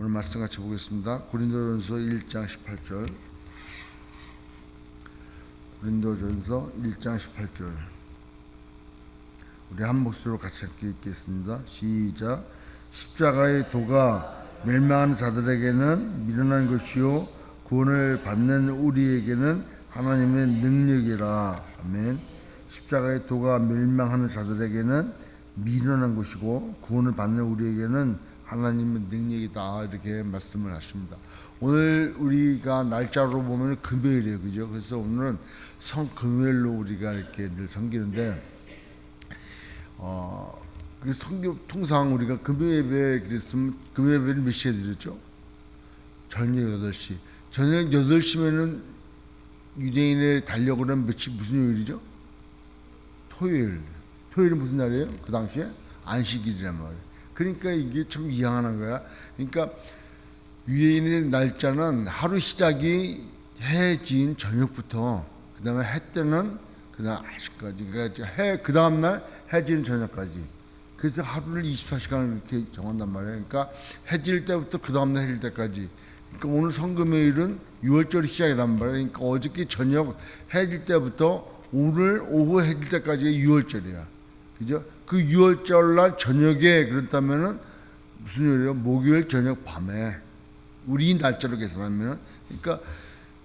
오늘 말씀 같이 보겠습니다. 고린도전서 1장 18절. 고린도전서 1장 18절. 우리 한 목소리로 같이 함께 읽겠습니다. 시작. 십자가의 도가 멸망하는 자들에게는 미련한 것이요 구원을 받는 우리에게는 하나님의 능력이라. 아멘. 십자가의 도가 멸망하는 자들에게는 미련한 것이고 구원을 받는 우리에게는 하나님의 능력이다, 이렇게 말씀을 하십니다. 오늘 우리가 날짜로 보면 금요일이에요, 그죠? 그래서 오늘은 성금요일로 우리가 이렇게 늘 섬기는데, 그 통상 우리가 금요 예배 그랬으면 금요 예배를 몇 시에 드렸죠? 저녁 8시. 저녁 8시면은 유대인의 달력으로는 무슨 요일이죠? 토요일. 토요일은 무슨 날이에요? 그 당시에 안식일이란 말이에요. 그러니까 이게 참 이상한 거야. 그러니까 유대인의 날짜는 하루 시작이 해 진 저녁부터 그 다음에 해 뜨는 그날 아침까지, 그러니까 그 다음날 해 지는 저녁까지. 그래서 하루를 24시간을 이렇게 정한단 말이에요. 그러니까 해 질 때부터 그 다음날 해 질 때까지. 그러니까 오늘 성금요일은 6월절이 시작이란 말이에요. 그러니까 어저께 저녁 해 질 때부터 오늘 오후 해 질 때까지가 6월절이야. 그죠? 그 6월절 날 저녁에, 그렇다면은 무슨 요일이에요? 목요일 저녁 밤에 우리 날짜로 계산하면, 그러니까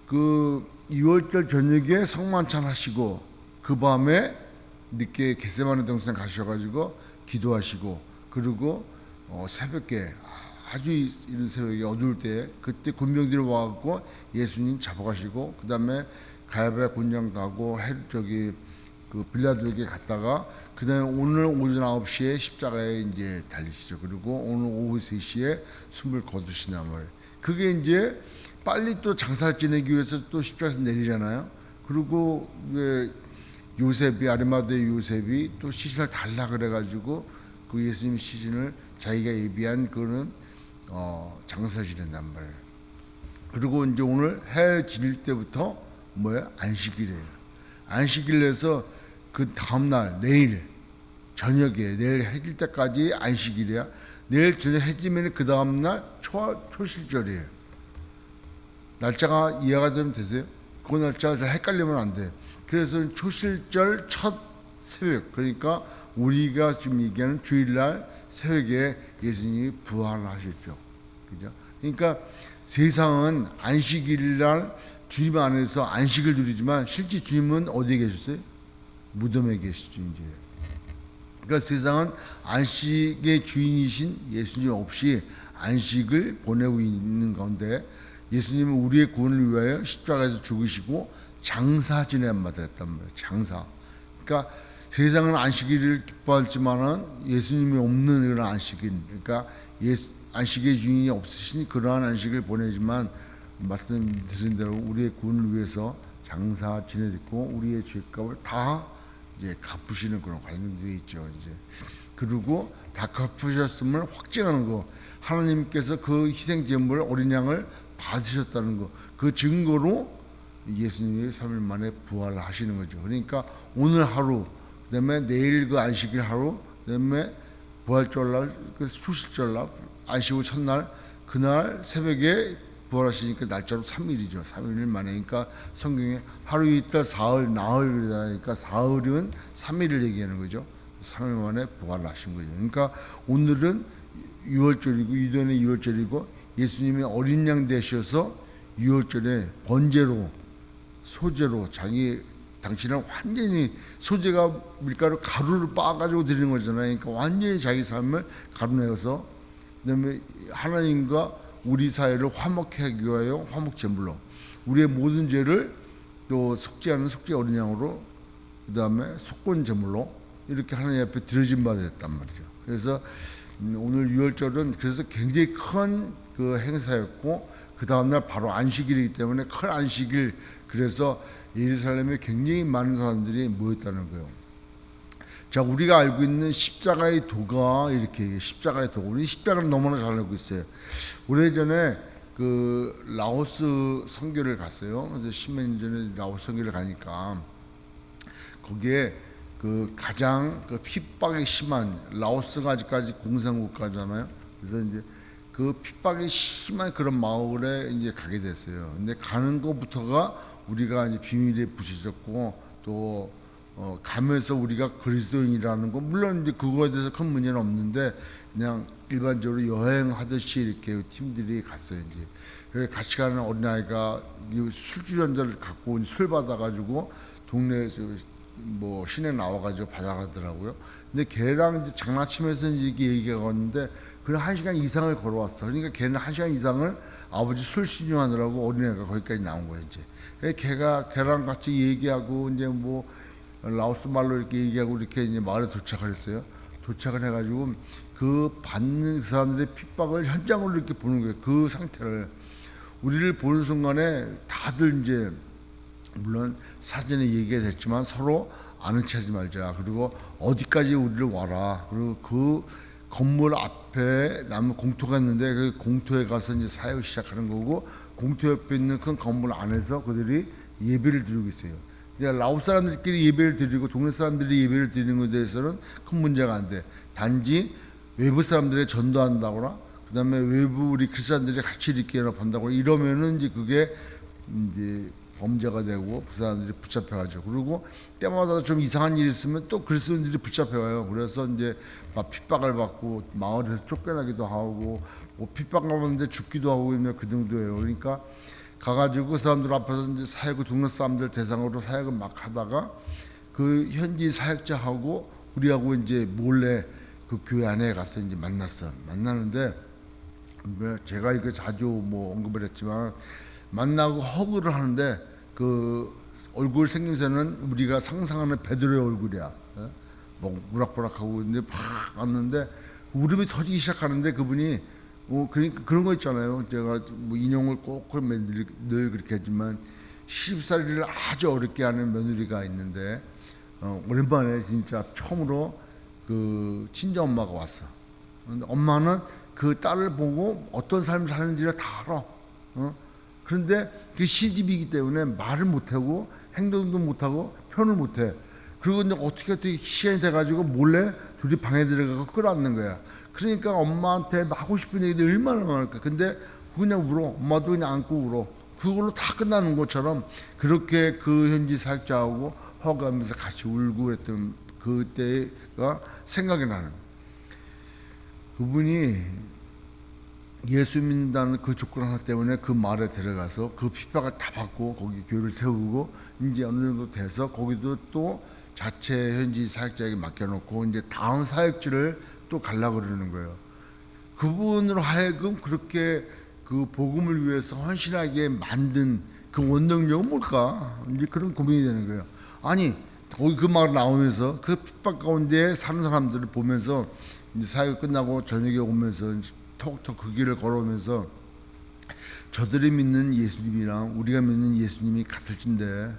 그 6월절 저녁에 성만찬 하시고 그 밤에 늦게 겟세마네 동산 가셔가지고 기도하시고, 그리고 새벽에 아주 이른 새벽에 어두울 때 그때 군병들이 와갖고 예수님 잡아가시고, 그 다음에 가야바 군장 가고 그 빌라도에게 갔다가 그 다음에 오늘 오전 9시에 십자가에 이제 달리시죠. 그리고 오늘 오후 3시에 숨을 거두시단 말이에요. 그게 이제 빨리 또 장사 지내기 위해서 또 십자가에서 내리잖아요. 그리고 왜 요셉이, 아리마대 요셉이 또 시신을 달라 그래가지고 그 예수님 시신을 자기가 예비한 그거는 장사 지낸단 말이에요. 그리고 이제 오늘 해 질 때부터 뭐야? 안식일이에요. 안식일에서 그 다음날 내일 저녁에, 내일 해질 때까지 안식일이야. 내일 저녁 해지면 그 다음날 초실절이에요. 날짜가 이해가 되면 되세요? 그 날짜가 헷갈리면 안 돼. 그래서 초실절 첫 새벽, 그러니까 우리가 지금 얘기하는 주일날 새벽에 예수님이 부활하셨죠. 그죠? 그러니까 세상은 안식일날 주님 안에서 안식을 누리지만 실제 주님은 어디에 계셨어요? 무덤에 계시죠, 이제. 그러니까 세상은 안식의 주인이신 예수님 없이 안식을 보내고 있는 가운데, 예수님은 우리의 구원을 위하여 십자가에서 죽으시고 장사 지내야 됐단 말이에요. 장사. 그러니까 세상은 안식일을 기뻐하지만은 예수님이 없는 그런 안식일, 그러니까 안식의 주인이 없으신 그러한 안식을 보내지만, 말씀드린 대로 우리의 구원을 위해서 장사 지내고 우리의 죄값을 다 이제 갚으시는 그런 과정들이 있죠. 이제 그리고 다 갚으셨음을 확증하는 거, 하나님께서 그 희생 제물 어린 양을 받으셨다는 거, 그 증거로 예수님이 3일 만에 부활을 하시는 거죠. 그러니까 오늘 하루, 그다음에 내일 그 안식일 하루, 그다음에 부활절날, 그 수실절날, 안식 후 첫날, 그날 새벽에 부활하시니까 날짜로 3일이죠. 3일 만에. 그러니까 성경에 하루 이틀 사흘 나흘 그러니까 사흘은 3일을 얘기하는 거죠. 3일 만에 부활하신 거죠. 그러니까 오늘은 6월절이고 유대인의 6월절이고 예수님이 어린 양 되셔서 6월절에 번제로, 소제로 당신은 완전히, 소제가 밀가루 가루를 빻아가지고 드리는 거잖아요. 그러니까 완전히 자기 삶을 가루내어서, 그다음에 하나님과 우리 사회를 화목하게 하기 위하여 화목 제물로, 우리의 모든 죄를 또 속죄하는 속죄 어린 양으로, 그 다음에 속건 제물로 이렇게 하나님 앞에 드려진 바 됐단 말이죠. 그래서 오늘 6월절은 그래서 굉장히 큰 그 행사였고, 그 다음날 바로 안식일이기 때문에 큰 안식일, 그래서 예루살렘에 굉장히 많은 사람들이 모였다는 거예요. 자, 우리가 알고 있는 십자가의 도가 이렇게, 십자가의 도, 우리 십자가를 너무나 잘 알고 있어요. 오래전에 그 라오스 선교를 갔어요. 그래서 10몇 년 전에 라오스 선교를 가니까 거기에 그 가장 그 핍박이 심한, 라오스가 아직까지 공산국가잖아요. 그래서 이제 그 핍박이 심한 그런 마을에 이제 가게 됐어요. 근데 가는 것부터가 우리가 이제 비밀에 부딪혔고 또 가면서 우리가 그리스도인이라는 거 물론 이제 그거에 대해서 큰 문제는 없는데 그냥 일반적으로 여행하듯이 이렇게 팀들이 갔어요. 이제 여기 같이 가는 어린아이가 술주전자를 갖고 술 받아가지고 동네에서 뭐 시내 나와가지고 받아가더라고요. 근데 걔랑 이제 장난치면서 이제 이렇게 얘기가 왔는데 그냥 1시간 이상을 걸어왔어. 그러니까 걔는 1시간 이상을 아버지 술 시중하느라고 어린애가 거기까지 나온 거야 이제. 걔랑 같이 얘기하고 이제 뭐 라오스 말로 이렇게 얘기하고 이렇게 이제 마을에 도착을 했어요. 도착을 해가지고 그 받는 그 사람들의 핍박을 현장으로 이렇게 보는 거예요. 그 상태를 우리를 보는 순간에 다들 이제 물론 사전에 얘기가 됐지만 서로 아는 체하지 말자. 그리고 어디까지 우리를 와라. 그리고 그 건물 앞에 나무 공터가 있는데 그 공터에 가서 이제 사역을 시작하는 거고 공터 옆에 있는 큰 건물 안에서 그들이 예배를 드리고 있어요. 이제 라오스 사람들끼리 예배를 드리고 동네 사람들이 예배를 드리는 것에 대해서는 큰 문제가 안 돼. 단지 외부 사람들이 전도한다거나 그다음에 외부 우리 크리스천들이 같이 이렇게 연합한다고 이러면은 이제 그게 이제 범죄가 되고 그 사람들이 붙잡혀가죠. 그리고 때마다 좀 이상한 일이 있으면 또 그리스도인들이 붙잡혀가요. 그래서 이제 막 핍박을 받고 마을에서 쫓겨나기도 하고 뭐 핍박하는데 죽기도 하고 그 정도예요. 그러니까 가가지고 그 사람들 앞에서 이제 사역을 동네 사람들 대상으로 사역을 막 하다가 그 현지 사역자하고 우리하고 이제 몰래 그 교회 안에 가서 이제 만나는데 제가 이거 자주 뭐 언급을 했지만 만나고 허그를 하는데 그 얼굴 생김새는 우리가 상상하는 베드로의 얼굴이야. 뭐 우락부락하고 있는데 팍 왔는데 울음이 터지기 시작하는데 그분이 그러니까 그런 거 있잖아요. 제가 뭐 인용을 꼭 늘 그렇게 하지만 시집살이를 아주 어렵게 하는 며느리가 있는데 오랜만에 진짜 처음으로 그 친정 엄마가 왔어. 근데 엄마는 그 딸을 보고 어떤 삶을 사는지를 다 알아. 그런데 그 시집이기 때문에 말을 못하고 행동도 못하고 표현을 못해. 그리고 이제 어떻게 시간이 돼가지고 몰래 둘이 방에 들어가고 끌어안는 거야. 그러니까 엄마한테 하고 싶은 얘기들이 얼마나 많을까. 근데 그냥 울어. 엄마도 그냥 안고 울어. 그걸로 다 끝나는 것처럼 그렇게 그 현지 사역자하고 허가하면서 같이 울고 그랬던 그때가 생각이 나는 거야. 그분이 예수 믿는다는 그 조건 하나 때문에 그 마을에 들어가서 그 핍박을 다 받고 거기 교회를 세우고 이제 어느 정도 돼서 거기도 또 자체 현지 사역자에게 맡겨놓고 이제 다음 사역지를 또 가려고 그러는 거예요. 그분으로 하여금 그렇게 그 복음을 위해서 헌신하게 만든 그 원동력은 뭘까? 이제 그런 고민이 되는 거예요. 아니 거기 그 마을 나오면서 그 핍박 가운데 사는 사람들을 보면서 이제 사역 끝나고 저녁에 오면서 톡톡 그 길을 걸어오면서 저들이 믿는 예수님이랑 우리가 믿는 예수님이 같을진데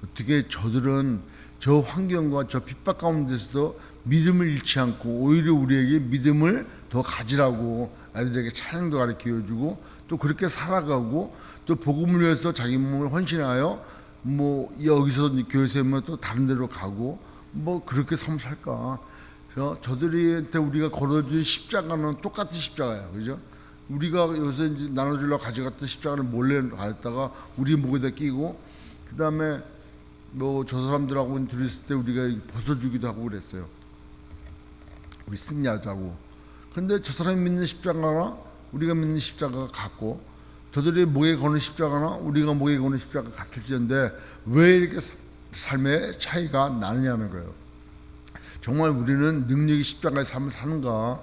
어떻게 저들은 저 환경과 저 핍박 가운데서도 믿음을 잃지 않고 오히려 우리에게 믿음을 더 가지라고 아이들에게 찬양도 가르쳐주고 또 그렇게 살아가고 또 복음을 위해서 자기 몸을 헌신하여 뭐 여기서 교회 세우면 또 다른 데로 가고 뭐 그렇게 삶을 살까. 저들한테 우리가 걸어준 십자가는 똑같은 십자가야, 그죠? 우리가 여기서 이제 나눠주려고 가져갔던 십자가를 몰래 가졌다가 우리 목에다 끼고, 그 다음에 뭐 저 사람들하고 둘이 있을 때 우리가 벗어주기도 하고 그랬어요. 우리 승리하자고. 근데 저 사람이 믿는 십자가나 우리가 믿는 십자가가 같고, 저들이 목에 거는 십자가나 우리가 목에 거는 십자가가 같을지언데 왜 이렇게 삶의 차이가 나느냐는 거예요. 정말 우리는 능력이 십자가의 삶을 사는가?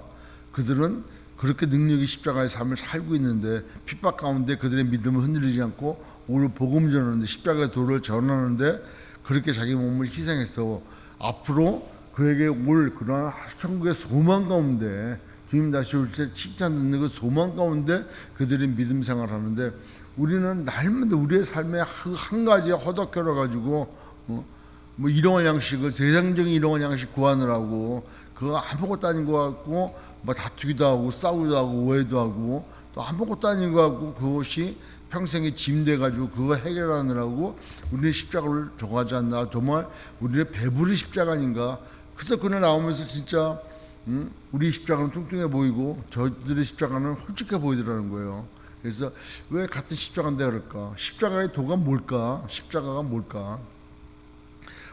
그들은 그렇게 능력이 십자가의 삶을 살고 있는데 핍박 가운데 그들의 믿음을 흔들리지 않고 오늘 복음 전하는데 십자가의 도를 전하는데 그렇게 자기 몸을 희생해서 앞으로 그에게 올 그러한 천국의 소망 가운데 주님 다시 올 때 칭찬 듣는 그 소망 가운데 그들이 믿음 생활하는데 우리는 날마다 우리의 삶에 한 가지에 허덕거려 가지고 뭐 일용할 양식을 세상적인 일용할 양식 구하느라고 그거 아무것도 아닌 것 같고 뭐 다투기도 하고 싸우기도 하고 오해도 하고 또 아무것도 아닌 것 같고 그것이 평생에 짐돼 가지고 그거 해결하느라고 우리는 십자가를 좋아하지 않나. 정말 우리는 배부른 십자가 아닌가. 그래서 그날 나오면서 진짜 우리 십자가는 뚱뚱해 보이고 저들의 십자가는 홀쭉해 보이더라는 거예요. 그래서 왜 같은 십자가인데 그럴까? 십자가의 도가 뭘까? 십자가가 뭘까?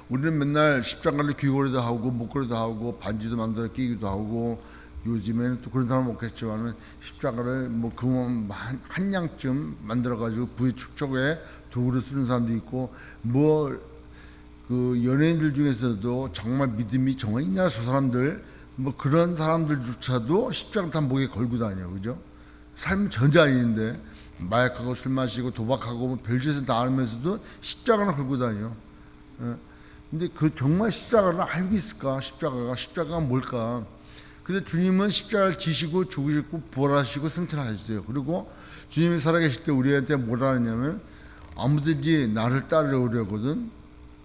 우리는 맨날 십자가를 귀걸이도 하고 목걸이도 하고 반지도 만들어 끼기도 하고, 요즘에는 또 그런 사람 없겠지만은 십자가를 뭐 금은 한 양쯤 만들어 가지고 부의 축적에 도구로 쓰는 사람도 있고, 뭐 그 연예인들 중에서도 정말 믿음이 정말 있냐 저 사람들, 뭐 그런 사람들조차도 십자가를 다 목에 걸고 다녀, 그죠? 삶은 전혀 아닌데 마약하고 술 마시고 도박하고 뭐 별짓을 다 하면서도 십자가를 걸고 다녀. 근데 그 정말 십자가를 알고 있을까? 십자가가 뭘까? 근데 주님은 십자가를 지시고 죽으시고 부활하시고 승천하셨어요. 그리고 주님이 살아계실 때 우리한테 뭐라 하냐면 아무든지 나를 따르려거든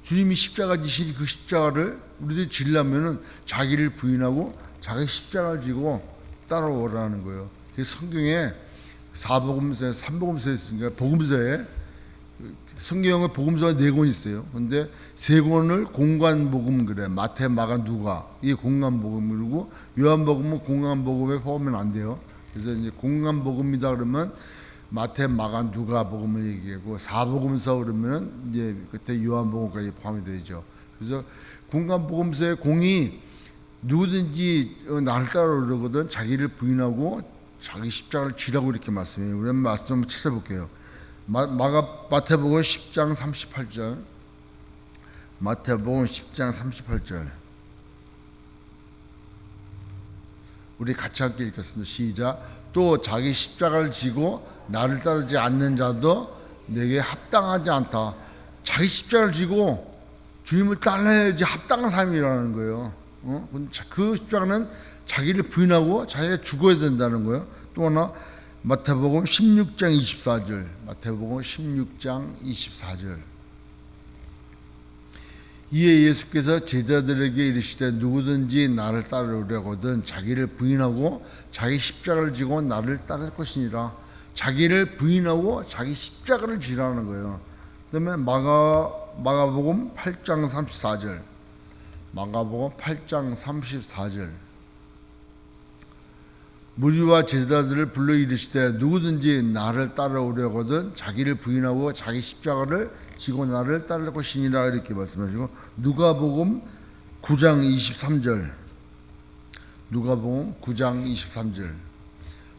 주님이 십자가 지신 그 십자가를 우리들이 지려면은 자기를 부인하고 자기 십자가를 지고 따라오라는 거예요. 그래서 성경에 사복음서, 삼복음서에 있으니까 복음서에 성경에 복음서가 4권 있어요. 근데 3권을 공관복음 그래. 마태, 마가, 누가 이게 공관복음이고, 요한복음은 공관복음에 포함하면 안 돼요. 그래서 이제 공관복음이다 그러면 마태, 마가, 누가 복음을 얘기하고, 사복음서 그러면 이제 그때 요한복음까지 포함이 되죠. 그래서 공관복음서의 공이 누구든지 나를 따르려거든 자기를 부인하고 자기 십자가를 지라고 이렇게 말씀해요. 우리 말씀 한번 찾아볼게요. 마태복음 10장 38절. 마태복음 10장 38절. 우리 같이 함께 읽겠습니다. 시작. 또 자기 십자가를 지고 나를 따르지 않는 자도 내게 합당하지 않다. 자기 십자가를 지고 주님을 따라야지 합당한 삶이라는 거예요. 그 십자가는 자기를 부인하고 자기가 죽어야 된다는 거예요. 또 하나 마태복음 16장 24절. 마태복음 16장 24절. 이에 예수께서 제자들에게 이르시되 누구든지 나를 따르려거든 자기를 부인하고 자기 십자가를 지고 나를 따를 것이니라. 자기를 부인하고 자기 십자가를 지라는 거예요. 그다음에 마가복음 8장 34절. 마가복음 8장 34절. 무리와 제자들을 불러 이르시되 누구든지 나를 따라오려거든 자기를 부인하고 자기 십자가를 지고 나를 따를 것이니라 이렇게 말씀하시고, 누가복음 9장 23절. 누가복음 9장 23절.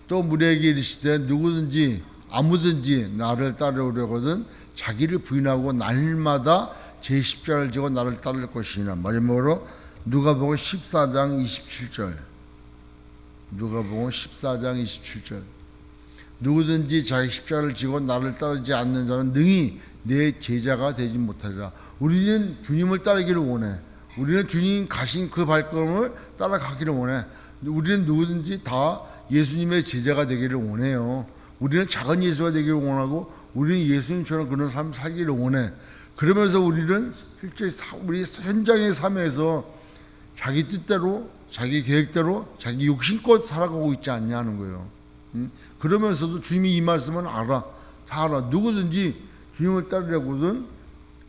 또 무리에게 이르시되 누구든지 아무든지 나를 따라오려거든 자기를 부인하고 날마다 제 십자가를 지고 나를 따를 것이니라. 마지막으로 누가복음 14장 27절. 누가복음 14장 27절. 누구든지 자기 십자가를 지고 나를 따르지 않는 자는 능히 내 제자가 되지 못하리라. 우리는 주님을 따르기를 원해. 우리는 주님 가신 그 발걸음을 따라가기를 원해. 우리는 누구든지 다 예수님의 제자가 되기를 원해요. 우리는 작은 예수가 되기를 원하고, 우리는 예수님처럼 그런 삶을 살기를 원해. 그러면서 우리는 실제 우리 현장의 삶에서 자기 뜻대로, 자기 계획대로, 자기 욕심껏 살아가고 있지 않냐는 거예요. 그러면서도 주님이 이 말씀은 알아. 다 알아. 누구든지 주님을 따르려거든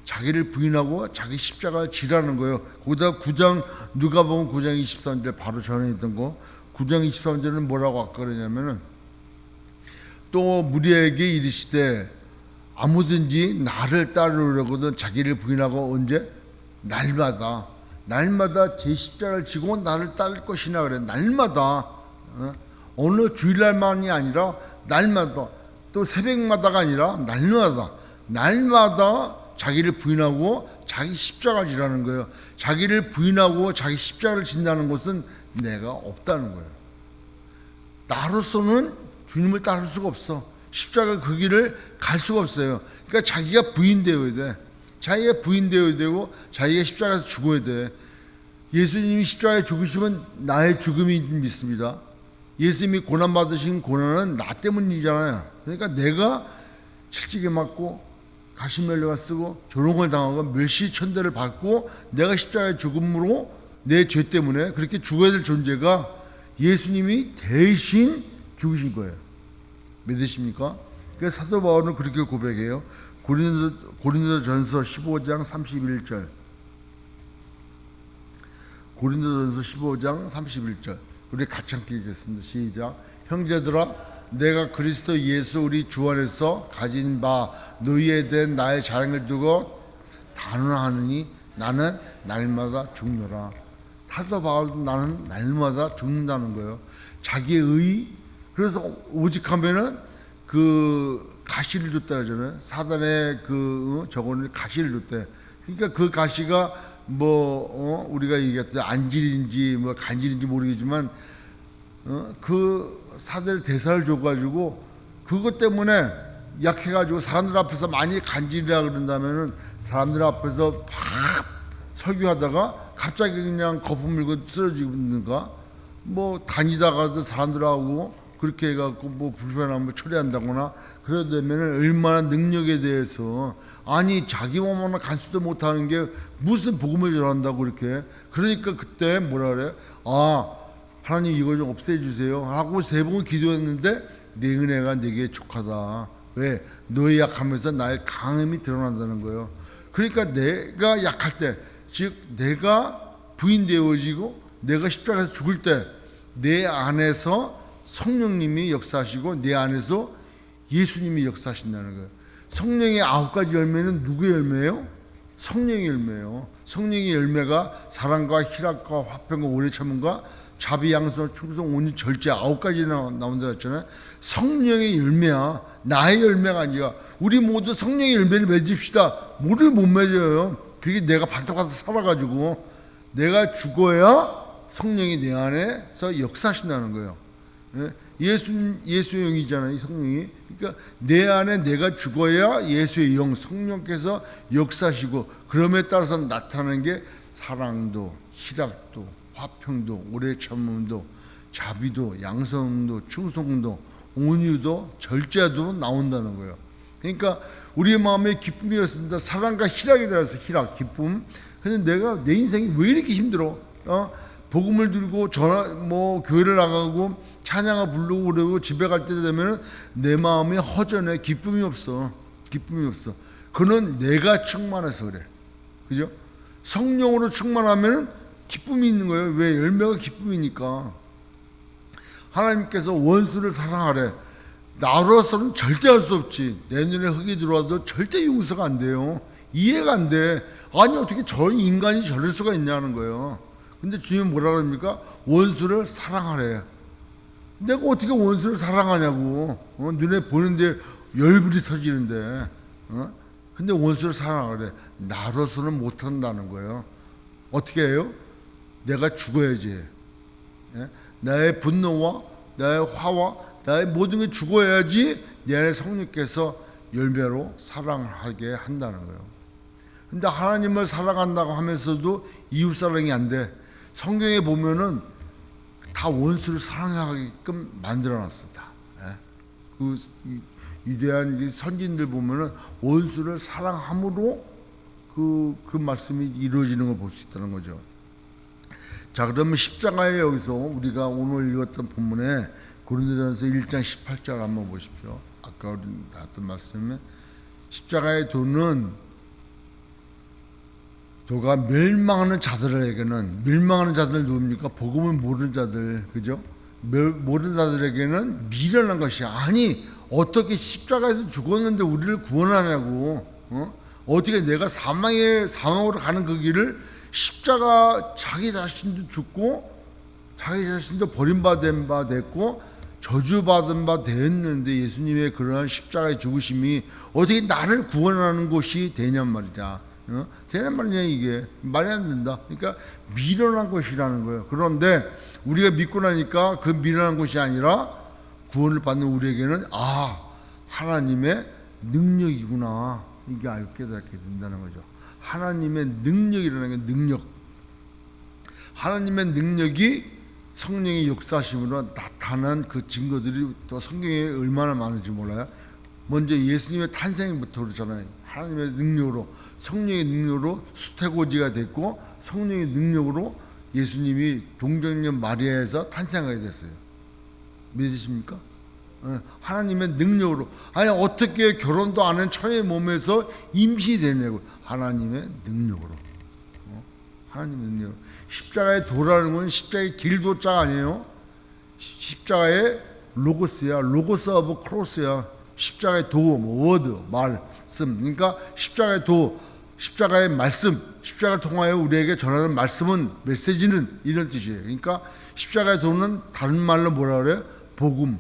자기를 부인하고 자기 십자가를 지라는 거예요. 거기다 9장, 누가복음 9장 23절 바로 전에 있던 거, 9장 23절은 뭐라고 아까 그러냐면은, 또 무리에게 이르시되 아무든지 나를 따르려거든 자기를 부인하고 언제? 날마다 제 십자가를 지고 나를 따를 것이나 그래. 날마다. 어느 주일날만이 아니라 날마다. 또 새벽마다가 아니라 날마다 자기를 부인하고 자기 십자가를 지라는 거예요. 자기를 부인하고 자기 십자가를 진다는 것은 내가 없다는 거예요. 나로서는 주님을 따를 수가 없어. 십자가 그 길을 갈 수가 없어요. 그러니까 자기가 부인되어야 돼. 자기가 부인되어야 되고 자기가 십자가에서 죽어야 돼. 예수님이 십자가에 죽으시면 나의 죽음이 믿습니다. 예수님이 고난받으신 고난은 나 때문이잖아요. 그러니까 내가 채찍에 맞고 가시멜로가 쓰고 조롱을 당하고 멸시천대를 받고 내가 십자가의 죽음으로 내 죄 때문에 그렇게 죽어야 될 존재가 예수님이 대신 죽으신 거예요. 믿으십니까? 그래서 사도 바울은 그렇게 고백해요. 고린도전서 15장 31절. 고린도전서 15장 31절. 우리 같이 함께 읽겠습니다. 시작. 형제들아, 내가 그리스도 예수 우리 주 안에서 가진 바 너희에 대한 나의 자랑을 두고 단언하느니 나는 날마다 죽노라. 사도 바울도 나는 날마다 죽는다는 거예요. 자기의 의. 그래서 오직하면은 그 가시를 줬다 하잖아요. 사단의 그 저거는 가시를 줬대. 그러니까 그 가시가 우리가 얘기했던 안질인지 간질인지 모르겠지만 그 사단의 대사를 줘가지고 그것 때문에 약해가지고 사람들 앞에서 많이 간질이라 그런다면은 사람들 앞에서 막 설교하다가 갑자기 그냥 거품 물고 쓰러지는가 다니다가도 사람들하고 그렇게 해갖고 불편함을 처리한다거나 그러다 되면은 얼마나 능력에 대해서 아니 자기 몸 하나 간수도 못하는 게 무슨 복음을 전한다고 그렇게. 그러니까 그때 뭐라 그래? 하나님 이거 좀 없애주세요 하고 3번 기도했는데 내 은혜가 내게 족하다. 왜? 너의 약함에서 나의 강함이 드러난다는 거예요. 그러니까 내가 약할 때, 즉 내가 부인되어지고 내가 십자가에서 죽을 때 내 안에서 성령님이 역사하시고 내 안에서 예수님이 역사하신다는 거예요. 성령의 9가지 열매는 누구의 열매예요? 성령의 열매예요. 성령의 열매가 사랑과 희락과 화평과 오래 참음과 자비, 양선, 충성, 온유, 절제 9가지 나온다 했잖아요. 성령의 열매야. 나의 열매가 아니라. 우리 모두 성령의 열매를 맺읍시다. 모두 못 맺어요. 그게 내가 바닥바닥 살아가지고 내가 죽어야 성령이 내 안에서 역사하신다는 거예요. 예수의 영이잖아요, 이 성령이. 그러니까 내 안에 내가 죽어야 예수의 영, 성령께서 역사하시고 그럼에 따라서 나타나는 게 사랑도, 희락도, 화평도, 오래 참음도, 자비도, 양성도, 충성도, 온유도, 절제도 나온다는 거예요. 그러니까 우리의 마음에 기쁨이 있습니다. 사랑과 희락이라 해서 희락, 기쁨. 근데 내 인생이 왜 이렇게 힘들어? 복음을 들고 교회를 나가고 찬양을 부르고 그러고 집에 갈 때 되면은 내 마음이 허전해. 기쁨이 없어. 기쁨이 없어. 그는 내가 충만해서 그래. 그죠? 성령으로 충만하면은 기쁨이 있는 거예요. 왜? 열매가 기쁨이니까. 하나님께서 원수를 사랑하래. 나로서는 절대 할 수 없지. 내 눈에 흙이 들어와도 절대 용서가 안 돼요. 이해가 안 돼. 아니 어떻게 저 인간이 저럴 수가 있냐는 거예요. 근데 주님은 뭐라 그럽니까? 원수를 사랑하래. 내가 어떻게 원수를 사랑하냐고. 눈에 보는데 열불이 터지는데. 근데 원수를 사랑하래. 나로서는 못한다는 거예요. 어떻게 해요? 내가 죽어야지. 나의 분노와 나의 화와 나의 모든 게 죽어야지 내 안에 성령께서 열매로 사랑하게 한다는 거예요. 근데 하나님을 사랑한다고 하면서도 이웃사랑이 안 돼. 성경에 보면은 다 원수를 사랑하게끔 만들어놨습니다. 그 위대한 선진들 보면은 원수를 사랑함으로 그 말씀이 이루어지는 걸 볼 수 있다는 거죠. 자, 그러면 십자가에 여기서 우리가 오늘 읽었던 본문에 고린도전서 1장 18절 한번 보십시오. 아까 우리 나왔던 말씀에 십자가의 도가 멸망하는 자들에게는, 멸망하는 자들 누굽니까? 복음을 모르는 자들, 그죠? 모르는 자들에게는 미련한 것이야. 아니 어떻게 십자가에서 죽었는데 우리를 구원하냐고. 어떻게 내가 사망으로 가는 그 길을 십자가 자기 자신도 죽고 자기 자신도 버림받은 바 됐고 저주받은 바 되었는데 예수님의 그러한 십자가의 죽으심이 어떻게 나를 구원하는 것이 되냔 말이야. 되냔 말이냐. 이게 말이 안 된다. 그러니까 미련한 것이라는 거예요. 그런데 우리가 믿고 나니까 그 미련한 것이 아니라 구원을 받는 우리에게는 하나님의 능력이구나, 이게 알게 깨닫게 된다는 거죠. 하나님의 능력이라는 게 능력. 하나님의 능력이 성령의 역사심으로 나타난 그 증거들이 또 성경에 얼마나 많은지 몰라요. 먼저 예수님의 탄생부터 그렇잖아요. 하나님의 능력으로, 성령의 능력으로 수태고지가 됐고 성령의 능력으로 예수님이 동정녀 마리아에서 탄생하게 됐어요. 믿으십니까? 하나님의 능력으로. 아니 어떻게 결혼도 안 한 처의 몸에서 임신이 되냐고. 하나님의 능력으로. 하나님의 능력. 십자가의 도라는 건 십자가의 길도자 아니에요. 십자가의 로고스야. 로고스 오브 크로스야. 십자가의 도, 워드, 말씀. 그러니까 십자가의 도, 십자가의 말씀, 십자가를 통하여 우리에게 전하는 말씀은, 메시지는 이런 뜻이에요. 그러니까 십자가의 도는 다른 말로 뭐라 그래요? 복음.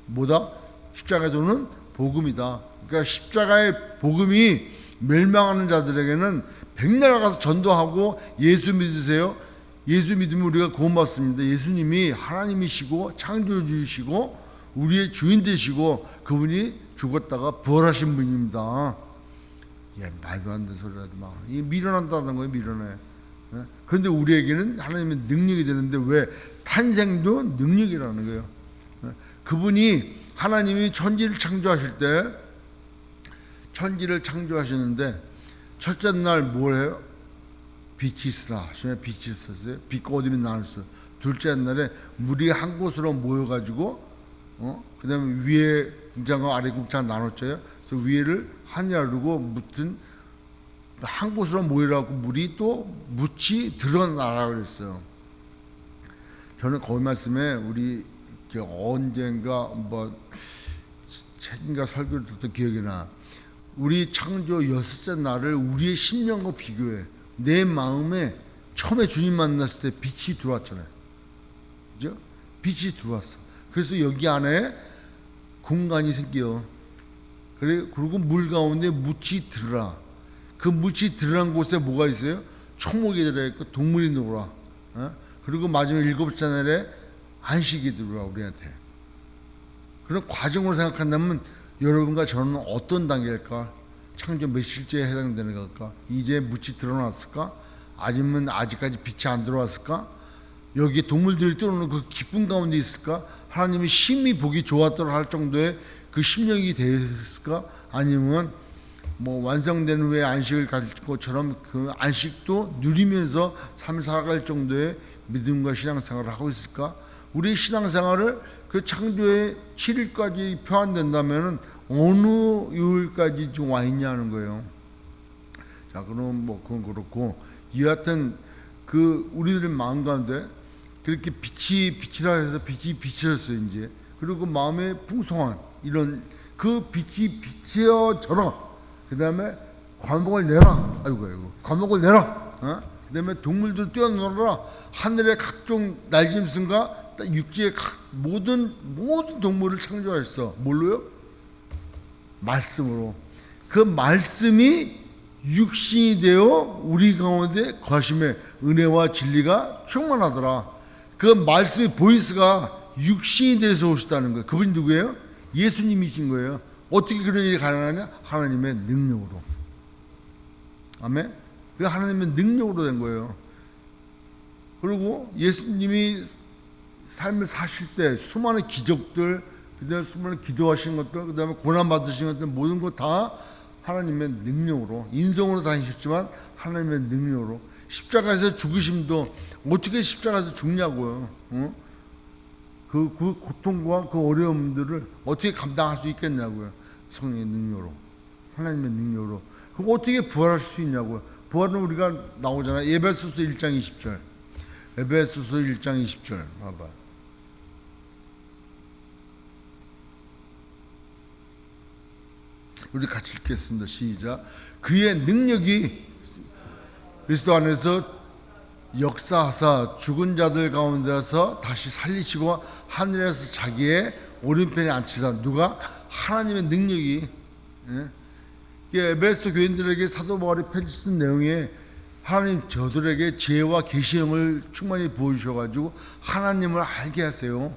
뭐다? 십자가의 도는 복음이다. 그러니까 십자가의 복음이 멸망하는 자들에게는 백나라 가서 전도하고 예수 믿으세요. 예수 믿으면 우리가 구원받습니다. 예수님이 하나님이시고 창조주이시고 우리의 주인 되시고 그분이 죽었다가 부활하신 분입니다. 말도 안 되는 소리 하지 마. 이게 미련한다는 거예요. 미련해. 그런데 우리에게는 하나님의 능력이 되는데 왜? 탄생도 능력이라는 거예요. 그분이 하나님이 천지를 창조하실 때 천지를 창조하셨는데 첫째 날 뭘 해요? 빛이 있으라. 빛이 있었어요. 빛과 어둠이 나눴어요. 둘째 날에 물이 한 곳으로 모여가지고 그 다음에 위에 궁창과 아래 궁창 나눴어요. 그래서 위에를 하늘하고 묻은 한 곳으로 모이라고 물이 또 묻이 드러나라 그랬어요. 저는 거기 말씀에 우리 언젠가 책인가 설교를 듣던 기억이 나. 우리 창조 6째 날을 우리의 10년과 비교해. 내 마음에 처음에 주님 만났을 때 빛이 들어왔잖아요. 그죠? 빛이 들어왔어. 그래서 여기 안에 공간이 생겨. 그리고 물 가운데 묻이 들어라. 그 묻이 들어간 곳에 뭐가 있어요? 초목이 들어있고 동물이 놀아. 그리고 마지막 7째 날에 안식이 들어와 우리한테. 그런 과정으로 생각한다면 여러분과 저는 어떤 단계일까? 창조 몇 실제에 해당되는 걸까? 이제 묻이 드러났을까? 아니면 아직까지 빛이 안 들어왔을까? 여기 동물들이 뛰어노는 그 기쁨 가운데 있을까? 하나님이 심히 보기 좋았더라 할 정도의 그 심령이 되었을까? 아니면 완성된 후에 안식을 가질 것처럼 그 안식도 누리면서 삶을 살아갈 정도의 믿음과 신앙생활을 하고 있을까? 우리 신앙생활을 그 창조의 7일까지 표현된다면 어느 요일까지 좀 와 있냐는 거예요. 자, 그럼 그건 그렇고 여하튼 그 우리들의 마음 가운데 그렇게 빛이라 해서 빛이 비춰졌어요 이제. 그리고 마음의 풍성한 이런 그 빛이 비춰져라. 그 다음에 관목을 내라. 아이고 관목을 내라. 그 다음에 동물들 뛰어놀아라. 하늘의 각종 날짐승과 육지의 모든 동물을 창조하셨어. 뭘로요? 말씀으로. 그 말씀이 육신이 되어 우리 가운데 거심의 은혜와 진리가 충만하더라. 그 말씀의 보이스가 육신이 돼서 오시다는 거예요. 그분이 누구예요? 예수님이신 거예요. 어떻게 그런 일이 가능하냐? 하나님의 능력으로. 아멘. 그 하나님의 능력으로 된 거예요. 그리고 예수님이 삶을 사실 때 수많은 기적들, 그다음에 수많은 기도하신 것들, 그다음에 고난 받으신 것들 모든 것 다 하나님의 능력으로, 인성으로 다니셨지만 하나님의 능력으로. 십자가에서 죽으심도 어떻게 십자가에서 죽냐고요. 그 고통과 그 어려움들을 어떻게 감당할 수 있겠냐고요. 성령의 능력으로, 하나님의 능력으로. 그거 어떻게 부활할 수 있냐고요. 부활은 우리가 나오잖아요. 에베소서 1장 20절. 에베소서 1장 20절 봐봐. 우리 같이 읽겠습니다. 시작. 그의 능력이 그리스도 안에서 역사하사 죽은 자들 가운데서 다시 살리시고 하늘에서 자기의 오른편에 앉히사. 누가? 하나님의 능력이. 에베소 교인들에게 사도 바울이 편지 쓴 내용에 하나님 저들에게 지혜와 계시형을 충만히 보여주셔가지고 하나님을 알게 하세요.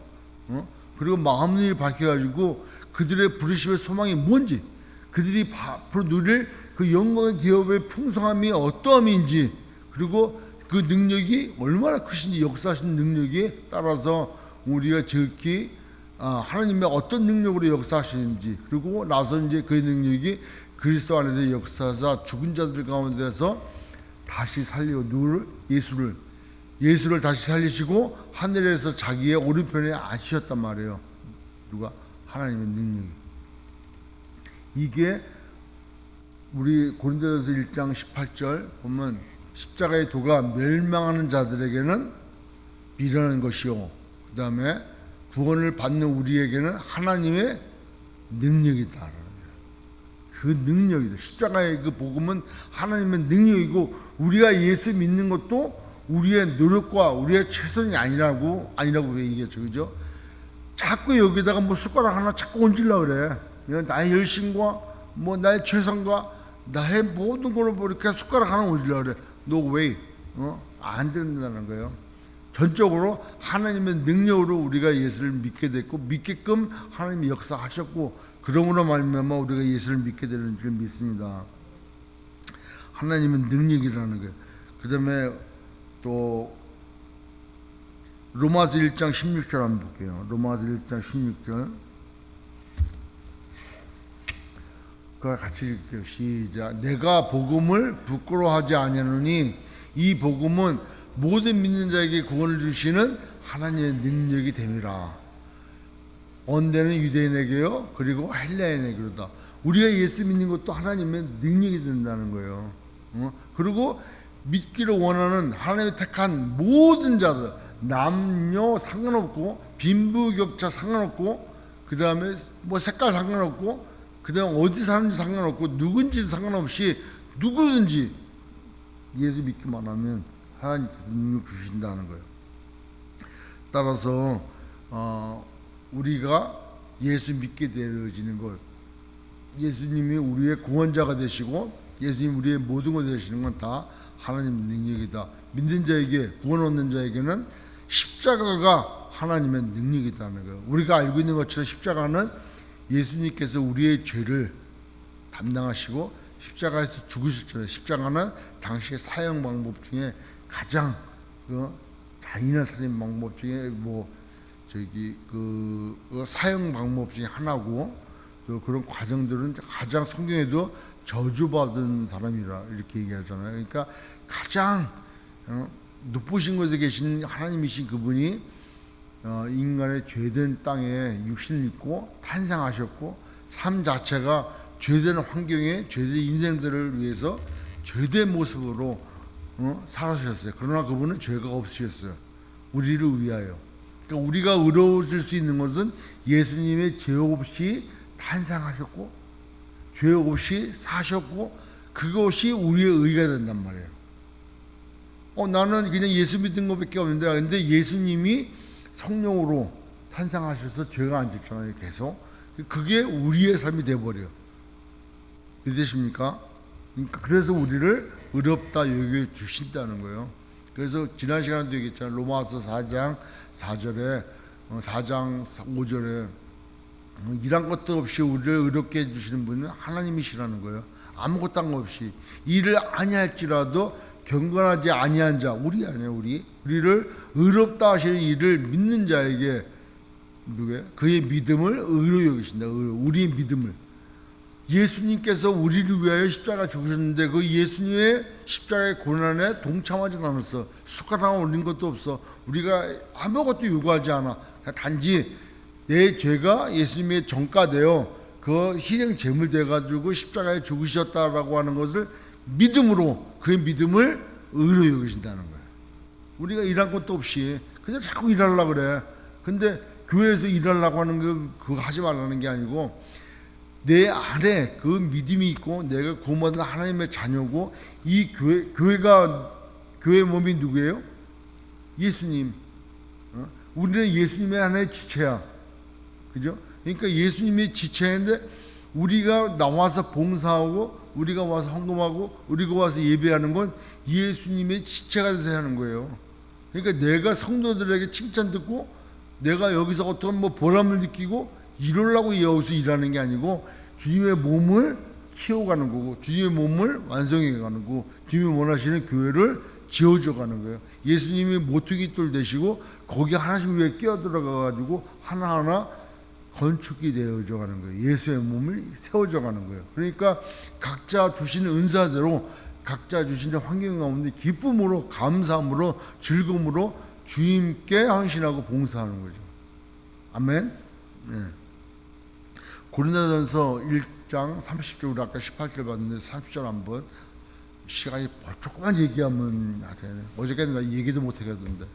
그리고 마음을 밝혀가지고 그들의 부르심의 소망이 뭔지, 그들이 앞으로 누릴 그 영광의 기업의 풍성함이 어떠함인지, 그리고 그 능력이 얼마나 크신지, 역사하신 능력에 따라서 우리가 즉히 하나님의 어떤 능력으로 역사하시는지, 그리고 나서 이제 그 능력이 그리스도 안에서 역사하사 죽은 자들 가운데서 다시 살리고 누구를? 예수를 다시 살리시고 하늘에서 자기의 오른편에 앉히셨단 말이에요. 누가? 하나님의 능력이. 이게 우리 고린도전서 1장 18절 보면 십자가의 도가 멸망하는 자들에게는 미련한 것이요, 그 다음에 구원을 받는 우리에게는 하나님의 능력이다. 그 능력이다. 십자가의 그 복음은 하나님의 능력이고, 우리가 예수 믿는 것도 우리의 노력과 우리의 최선이 아니라고 얘기했죠. 그죠? 자꾸 여기다가 뭐 숟가락 하나 자꾸 얹으려고 그래. 나의 열심과 뭐 나의 최선과 나의 모든 걸 뭐 이렇게 숟가락 하나 얹으려고 그래. No way. 안 된다는 거예요. 전적으로 하나님의 능력으로 우리가 예수를 믿게 됐고, 믿게끔 하나님이 역사하셨고, 그러므로 말미암아 우리가 예수를 믿게 되는 줄 믿습니다. 하나님은 능력이라는 거예요. 그 다음에 또 로마서 1장 16절 한번 볼게요. 로마서 1장 16절. 그와 같이 읽게요. 시작. 내가 복음을 부끄러워하지 아니하노니 이 복음은 모든 믿는 자에게 구원을 주시는 하나님의 능력이 됨이라. 언제는 유대인에게요, 그리고 헬라인에게로다. 우리가 예수 믿는 것도 하나님의 능력이 된다는 거예요. 그리고 믿기를 원하는 하나님의 택한 모든 자들, 남녀 상관없고, 빈부격차 상관없고, 그 다음에 뭐 색깔 상관없고, 그 다음에 어디 사는지 상관없고, 누군지 상관없이 누구든지 예수 믿기만 하면 하나님께서 능력 주신다는 거예요. 따라서 우리가 예수 믿게 되어지는 것, 예수님이 우리의 구원자가 되시고 예수님 우리의 모든 것 되시는 건 다 하나님의 능력이다. 믿는 자에게, 구원 얻는 자에게는 십자가가 하나님의 능력이다는 거예요. 우리가 알고 있는 것처럼 십자가는 예수님께서 우리의 죄를 담당하시고 십자가에서 죽으셨잖아요. 십자가는 당시의 사형 방법 중에 가장 잔인한 살인 방법 중에 사형 방법 중에 하나고, 또 그런 과정들은 가장 성경에도 저주받은 사람이라 이렇게 얘기하잖아요. 그러니까 가장 높으신 곳에 계신 하나님이신 그분이 인간의 죄된 땅에 육신을 입고 탄생하셨고, 삶 자체가 죄된 환경에 죄된 인생들을 위해서 죄된 모습으로 살아주셨어요. 그러나 그분은 죄가 없으셨어요. 우리를 위하여. 그러니까 우리가 의로워질 수 있는 것은 예수님의 죄 없이 탄생하셨고 죄 없이 사셨고, 그것이 우리의 의가 된단 말이에요. 나는 그냥 예수 믿은 것밖에 없는데, 근데 예수님이 성령으로 탄생하셔서 죄가 안 짓잖아요. 계속. 그게 우리의 삶이 돼버려요. 믿으십니까? 그래서 우리를 의롭다 여겨 주신다는 거예요. 그래서 지난 시간에도 얘기했잖아요. 로마서 4장 4절에 4장 5절에 일한 것도 없이 우리를 의롭게 해주시는 분은 하나님이시라는 거예요. 아무것도 한 것 없이. 일을 아니할지라도 경건하지 아니한 자, 우리 아니에요. 우리를 의롭다 하시는 일을 믿는 자에게 그의 믿음을 의로 여기신다. 우리의 믿음을. 예수님께서 우리를 위하여 십자가 죽으셨는데 그 예수님의 십자가의 고난에 동참하지 않았어. 숟가락 올린 것도 없어. 우리가 아무것도 요구하지 않아. 단지 내 죄가 예수님의 전가되어 그 희생 제물 돼가지고 십자가에 죽으셨다라고 하는 것을 믿음으로, 그의 믿음을 의로 여기신다는 거예요. 우리가 일한 것도 없이 그냥 자꾸 일하려고 그래. 근데 교회에서 일하려고 하는 거 그거 하지 말라는 게 아니고, 내 안에 그 믿음이 있고 내가 구원받은 하나님의 자녀고, 이 교회 몸이 누구예요? 예수님. 우리는 예수님의 하나의 지체야. 그죠? 그러니까 예수님의 지체인데, 우리가 나와서 봉사하고 우리가 와서 헌금하고 우리가 와서 예배하는 건 예수님의 지체가 돼서 하는 거예요. 그러니까 내가 성도들에게 칭찬 듣고 내가 여기서 어떤 보람을 느끼고 이러려고 여기서 일하는 게 아니고, 주님의 몸을 키워가는 거고, 주님의 몸을 완성해 가는 거고, 주님이 원하시는 교회를 지어줘 가는 거예요. 예수님이 모퉁이 돌 되시고 거기 하나씩 위에 끼어들어가 가지고 하나하나 건축이 되어져 가는 거예요. 예수의 몸을 세워져 가는 거예요. 그러니까 각자 주시는 은사대로 각자 주시는 환경 가운데 기쁨으로, 감사함으로, 즐거움으로 주님께 헌신하고 봉사하는 거죠. 아멘. 네. 고린도전서 1장 30절, 우리 아까 18절 봤는데 30절 한번 시간이 조금만 얘기하면 되네. 어저께는 나 얘기도 못 하겠던데.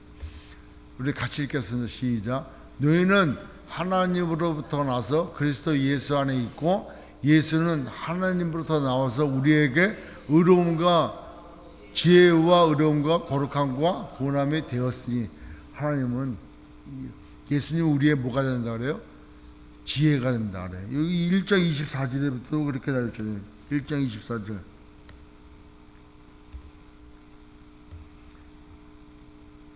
우리 같이 읽겠습니다. 시작. 너희는 하나님으로부터 나서 그리스도 예수 안에 있고 예수는 하나님으로부터 나와서 우리에게 의로움과 지혜와 의로움과 거룩함과 구원함이 되었으니 하나님은 예수님 우리의 뭐가 된다 그래요? 지혜가 된다 그래요. 여기 1장 24절에부터 그렇게 나왔잖아요. 1장 24절.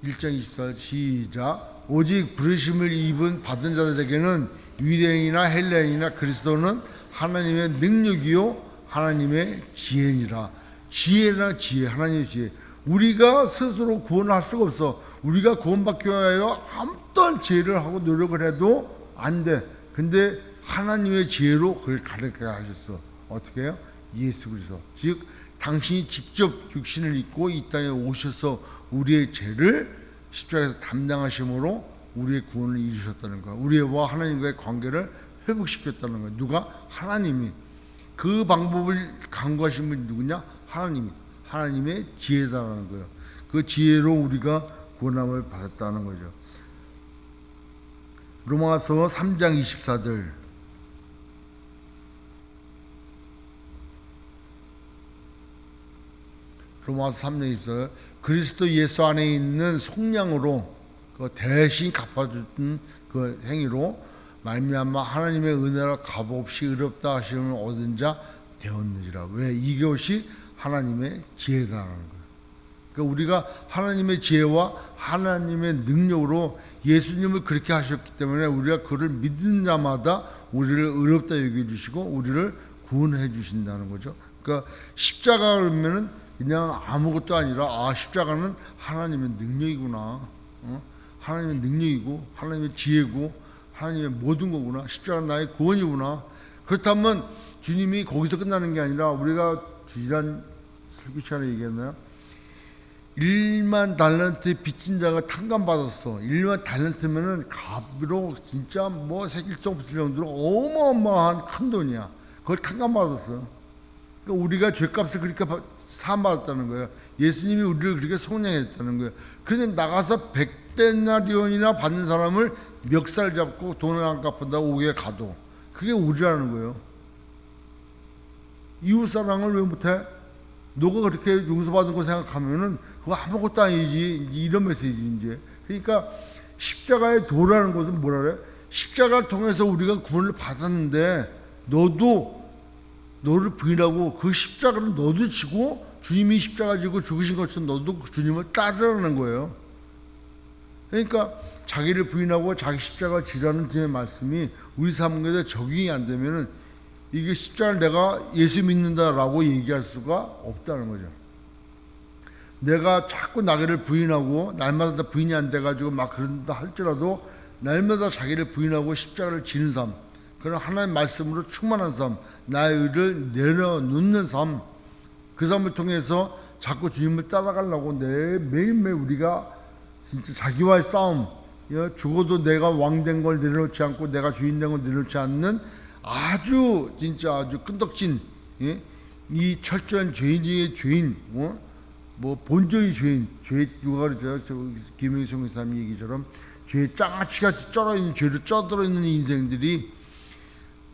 1장 24절 시작. 오직 부르심을 입은 받은 자들에게는 유대인이나 헬레인이나 그리스도는 하나님의 능력이요 하나님의 지혜니라. 지혜나 지혜, 하나님의 지혜. 우리가 스스로 구원할 수가 없어. 우리가 구원받기 위하여 어떤 지혜를 하고 노력을 해도 안 돼. 근데 하나님의 지혜로 그걸 가르쳐 하셨어. 어떻게 해요? 예수 그리스도. 즉 당신이 직접 육신을 입고 이 땅에 오셔서 우리의 죄를 십자가에서 담당하심으로 우리의 구원을 이루셨다는 거야. 우리와 하나님과의 관계를 회복시켰다는 거야. 누가? 하나님이. 그 방법을 강구하신 분이 누구냐? 하나님이. 하나님의 지혜다라는 거예요. 그 지혜로 우리가 구원함을 받았다는 거죠. 로마서 3장 24절. 로마서 3장 24절. 그리스도 예수 안에 있는 속량으로 그 대신 갚아준 그 행위로 말미암아 하나님의 은혜로 값없이 의롭다 하심을 얻은 자 되었느니라. 왜? 이것이 하나님의 지혜다라는 거예요. 그러니까 우리가 하나님의 지혜와 하나님의 능력으로 예수님을 그렇게 하셨기 때문에 우리가 그를 믿는 자마다 우리를 의롭다 여겨주시고 우리를 구원해 주신다는 거죠. 그러니까 십자가 그러면은 그냥 아무것도 아니라 십자가는 하나님의 능력이구나. 하나님의 능력이고 하나님의 지혜고 하나님의 모든 거구나. 십자가는 나의 구원이구나. 그렇다면 주님이 거기서 끝나는 게 아니라 우리가 지난 설교 시간에 얘기했나요? 1만 달란트 빚진 자가 탕감받았어. 1만 달란트면은 값으로 진짜 뭐 새길 수 없을 정도로 어마어마한 큰 돈이야. 그걸 탕감받았어. 그러니까 우리가 죄값을 그렇게 사함받았다는 거예요. 예수님이 우리를 그렇게 속량했다는 거예요. 그런데 나가서 100데나리온이나 받는 사람을 멱살 잡고 돈을 안 갚는다고 오게 가도 그게 우리라는 거예요. 이웃사랑을 왜 못해? 너가 그렇게 용서받은 거 생각하면은 그거 아무것도 아니지. 이런 메시지 이제. 그러니까 십자가의 도라는 것은 뭐라 그래? 십자가를 통해서 우리가 구원을 받았는데 너도 너를 부인하고 그 십자가를 너도 지고 주님이 십자가 지고 죽으신 것처럼 너도 주님을 따르라는 거예요. 그러니까 자기를 부인하고 자기 십자가 지라는 주의 말씀이 우리 삶에 적용이 안 되면은 이게 십자가를 내가 예수 믿는다라고 얘기할 수가 없다는 거죠. 내가 자꾸 나를 부인하고 날마다 부인이 안 돼가지고 막 그런다 할지라도 날마다 자기를 부인하고 십자가를 지는 삶, 그런 하나님의 말씀으로 충만한 삶, 나의 의를 내려놓는 삶, 그 삶을 통해서 자꾸 주님을 따라가려고 매일매일 우리가 진짜 자기와의 싸움, 죽어도 내가 왕된 걸 내려놓지 않고 내가 주인된 걸 내려놓지 않는 아주 진짜 아주 끈덕진 이 철저한 죄인 중의 죄인, 뭐 본전의 죄인, 죄 누가 그러죠? 김영성 사람 얘기처럼 죄에 장아찌같이 쩔어있는 죄를 쪄들어 있는 인생들이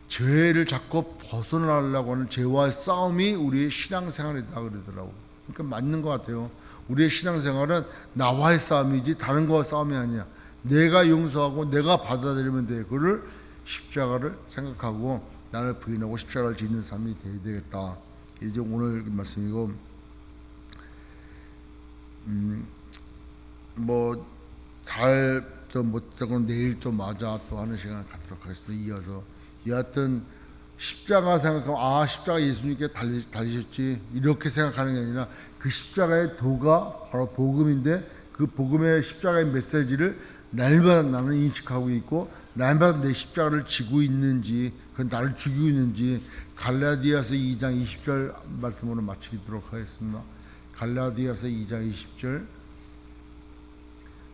죄를 자꾸 벗어나려고 하는 죄와의 싸움이 우리의 신앙생활이다 그러더라고. 그러니까 맞는 것 같아요. 우리의 신앙생활은 나와의 싸움이지 다른 거와 싸움이 아니야. 내가 용서하고 내가 받아들이면 돼. 그를 십자가를 생각하고 나를 부인하고 십자가를 지는 삶이 되어야 되겠다. 이제 오늘 그 말씀이고, 또 못하고 내일 또 맞아 또 하는 시간을 갖도록 하겠습니다. 이어서 여하튼 십자가 생각하면 십자가 예수님께 달리셨지 이렇게 생각하는 게 아니라 그 십자가의 도가 바로 복음인데 그 복음의 십자가의 메시지를 날마다 나는 인식하고 있고 날마다 내 십자가를 지고 있는지 그건 나를 죽이고 있는지 갈라디아서 2장 20절 말씀으로 마치도록 하겠습니다. 갈라디아서 2장 20절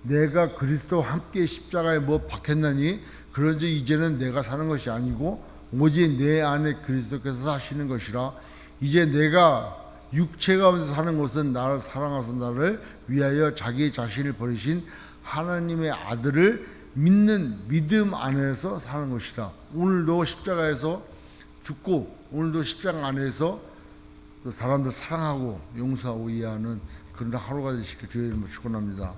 내가 그리스도와 함께 십자가에 박혔나니 그런즉 이제는 내가 사는 것이 아니고 오직 내 안에 그리스도께서 사시는 것이라. 이제 내가 육체 가운데 사는 것은 나를 사랑하사 나를 위하여 자기 자신을 버리신 하나님의 아들을 믿는 믿음 안에서 사는 것이다. 오늘도 십자가에서 죽고 오늘도 십자가 안에서 사람들 사랑하고 용서하고 이해하는 그런 하루가 되시길 주의 이름으로 축원합니다.